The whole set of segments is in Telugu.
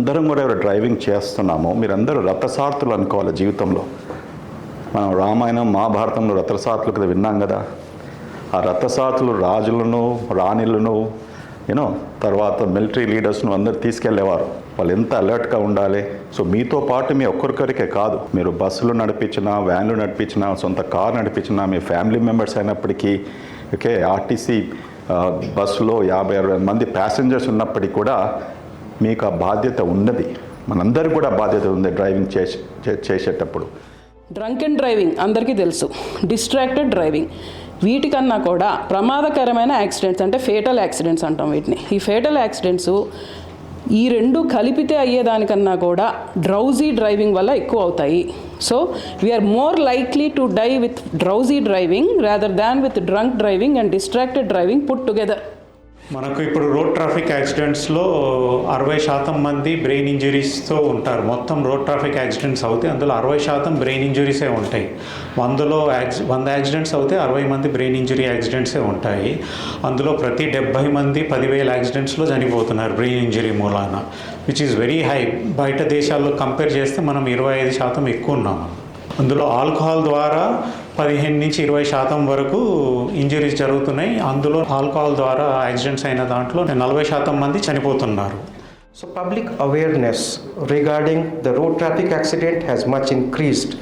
మనందరం కూడా ఎవరు డ్రైవింగ్ చేస్తున్నామో మీరందరూ రథసారథులు అనుకోవాలి జీవితంలో. మనం రామాయణం మహాభారతంలో రథసారథులు కదా విన్నాం కదా. ఆ రథసారథులు రాజులను రాణిలను తర్వాత మిలిటరీ లీడర్స్ను అందరు తీసుకెళ్లేవారు. వాళ్ళు ఎంత అలర్ట్గా ఉండాలి. సో మీతో పాటు మీ ఒక్కరికొరికే కాదు, మీరు బస్సులు నడిపించినా, వ్యాన్లు నడిపించినా, సొంత కారు నడిపించినా, మీ ఫ్యామిలీ మెంబర్స్ అయినప్పటికీ, ఓకే, ఆర్టీసీ బస్సులో 50-60 మంది ప్యాసింజర్స్ ఉన్నప్పటికీ కూడా మీకు ఆ బాధ్యత ఉన్నది. మనందరికీ కూడా బాధ్యత ఉంది డ్రైవింగ్ చేసేటప్పుడు. డ్రంక్ అండ్ డ్రైవింగ్ అందరికీ తెలుసు, డిస్ట్రాక్టెడ్ డ్రైవింగ్. వీటికన్నా కూడా ప్రమాదకరమైన యాక్సిడెంట్స్ అంటే ఫేటల్ యాక్సిడెంట్స్ అంటాం వీటిని. ఈ ఫేటల్ యాక్సిడెంట్స్ ఈ రెండు కలిపితే అయ్యేదానికన్నా కూడా డ్రౌజీ డ్రైవింగ్ వల్ల ఎక్కువ అవుతాయి. So we're more likely to die with drowsy driving rather than with drunk driving and distracted driving put together. మనకు ఇప్పుడు రోడ్ ట్రాఫిక్ యాక్సిడెంట్స్లో 60% మంది బ్రెయిన్ ఇంజరీస్తో ఉంటారు. మొత్తం రోడ్ ట్రాఫిక్ యాక్సిడెంట్స్ అవుతాయి, అందులో 60% బ్రెయిన్ ఇంజరీసే ఉంటాయి. 100 యాక్సిడెంట్స్ అవుతే 60 మంది బ్రెయిన్ ఇంజరీ యాక్సిడెంట్సే ఉంటాయి. అందులో ప్రతి 70 మంది 10,000 యాక్సిడెంట్స్లో చనిపోతున్నారు బ్రెయిన్ ఇంజరీ మూలాన, విచ్ ఈజ్ వెరీ హై. బయట దేశాల్లో కంపేర్ చేస్తే మనం 25% ఎక్కువ ఉన్నాము. అందులో ఆల్కహాల్ ద్వారా 15 నుంచి 20% వరకు ఇంజరీస్ జరుగుతున్నాయి. అందులో ఆల్కహాల్ ద్వారా యాక్సిడెంట్స్ అయిన దాంట్లో 40% మంది చనిపోతున్నారు. So public awareness regarding the road traffic accident has much increased.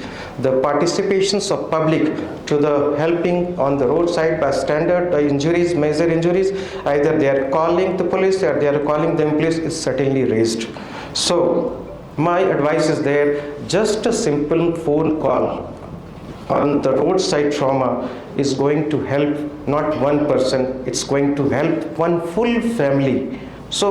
The participations of public to the helping on the roadside by standard injuries, major injuries, either they are calling the police or they are calling the police, is certainly raised. So my advice is there, just a simple phone call on the roadside trauma is going to help not one person, it's going to help one full family. So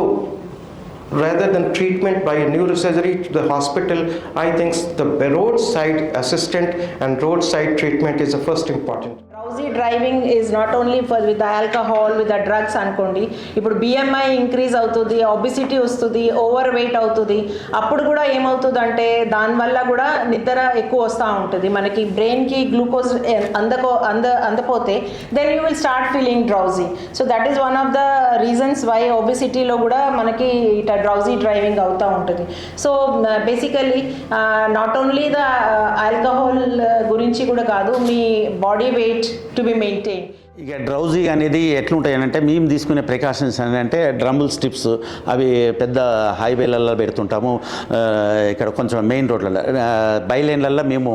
rather than treatment by a neurosurgery to the hospital, I think the roadside assistant and roadside treatment is the first important. Drowsy driving is not only with the alcohol, with the drugs అనుకోండి. ఇప్పుడు BMI ఇంక్రీజ్ అవుతుంది, ఒబిసిటీ వస్తుంది, ఓవర్ వెయిట్ అవుతుంది. అప్పుడు కూడా ఏమవుతుందంటే దానివల్ల కూడా నిద్ర ఎక్కువ వస్తూ ఉంటుంది. మనకి బ్రెయిన్కి గ్లూకోజ్ అందపోతే then you will start feeling drowsy. So that is one of the reasons why ఒబిసిటీలో కూడా మనకి ఇట్లా డ్రౌజీ డ్రైవింగ్ అవుతూ ఉంటుంది. So basically not only the alcohol గురించి కూడా కాదు, మీ body weight to be maintain. ఇక డ్రౌజీ అనేది ఎట్లుంటాయనంటే మేము తీసుకునే ప్రికాషన్స్ అంటే డ్రమ్బుల్ స్ట్రిప్స్ అవి పెద్ద హైవేలలో పెడుతుంటాము. ఇక్కడ కొంచెం మెయిన్ రోడ్లలో బైలైన్లలో మేము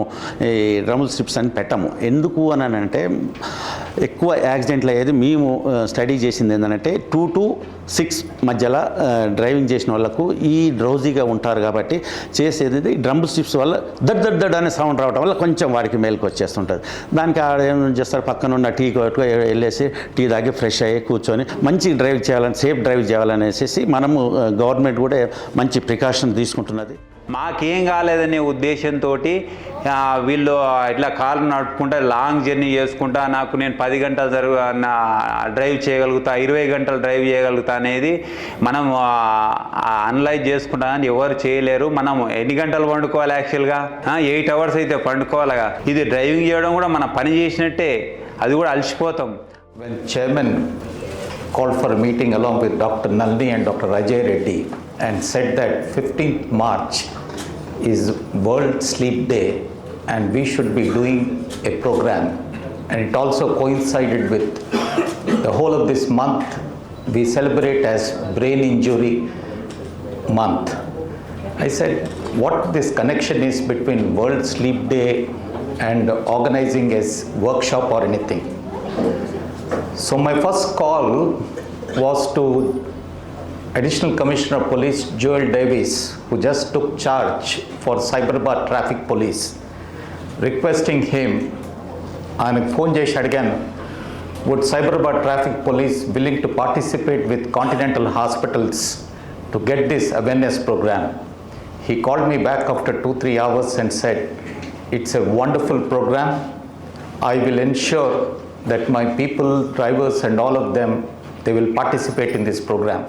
ఈ డ్రమ్బుల్ స్ట్రిప్స్ అని పెట్టాము. ఎందుకు అని అంటే ఎక్కువ యాక్సిడెంట్లు అయ్యేది మేము స్టడీ చేసింది ఏంటంటే 2 to 6 మధ్యలో డ్రైవింగ్ చేసిన వాళ్ళకు ఈ డ్రౌజీగా ఉంటారు కాబట్టి చేసేది డ్రమ్బుల్ స్ట్రిప్స్ వల్ల దడ్ అనే సౌండ్ రావడం వల్ల కొంచెం వాడికి మేలుకు వచ్చేస్తుంటుంది. దానికి ఆడ ఏం చేస్తారు, పక్కన ఉన్న టీ కొట్టుకు వెళ్ళేసి టీ తాగి ఫ్రెష్ అయ్యి కూర్చొని మంచి డ్రైవ్ చేయాలని, సేఫ్ డ్రైవ్ చేయాలనేసి మనము గవర్నమెంట్ కూడా మంచి ప్రికాషన్ తీసుకుంటున్నది. మాకేం కాలేదనే ఉద్దేశంతో వీళ్ళు ఇట్లా కారు నడుపుకుంటా లాంగ్ జర్నీ చేసుకుంటా నేను 10 గంటలు డ్రైవ్ చేయగలుగుతా, 20 గంటలు డ్రైవ్ చేయగలుగుతా అనేది మనం అనలైజ్ చేసుకుంటా అని ఎవరు చేయలేరు. మనం ఎన్ని గంటలు పండుకోవాలి, యాక్చువల్గా 8 hours అయితే పండుకోవాలిగా. ఇది డ్రైవింగ్ చేయడం కూడా మన పని చేసినట్టే, అది కూడా అలసిపోతాం. When chairman called for a meeting along with Dr. Nalini and Dr. Ajay Reddy and said that 15th March is World Sleep Day and we should be doing a program, and it also coincided with the whole of this month we celebrate as Brain Injury Month. I said, what this connection is between World Sleep Day and organizing a workshop or anything. So my first call was to Additional Commissioner of Police Joel Davis, who just took charge for Cyberabad Traffic Police, requesting him, ఆయన ఫోన్ చేసి అడిగాను, would Cyberabad Traffic Police willing to participate with Continental Hospitals to get this awareness program. He called me back after 2-3 hours and said, it's a wonderful program. I will ensure that my people, drivers and all of them, they will participate in this program.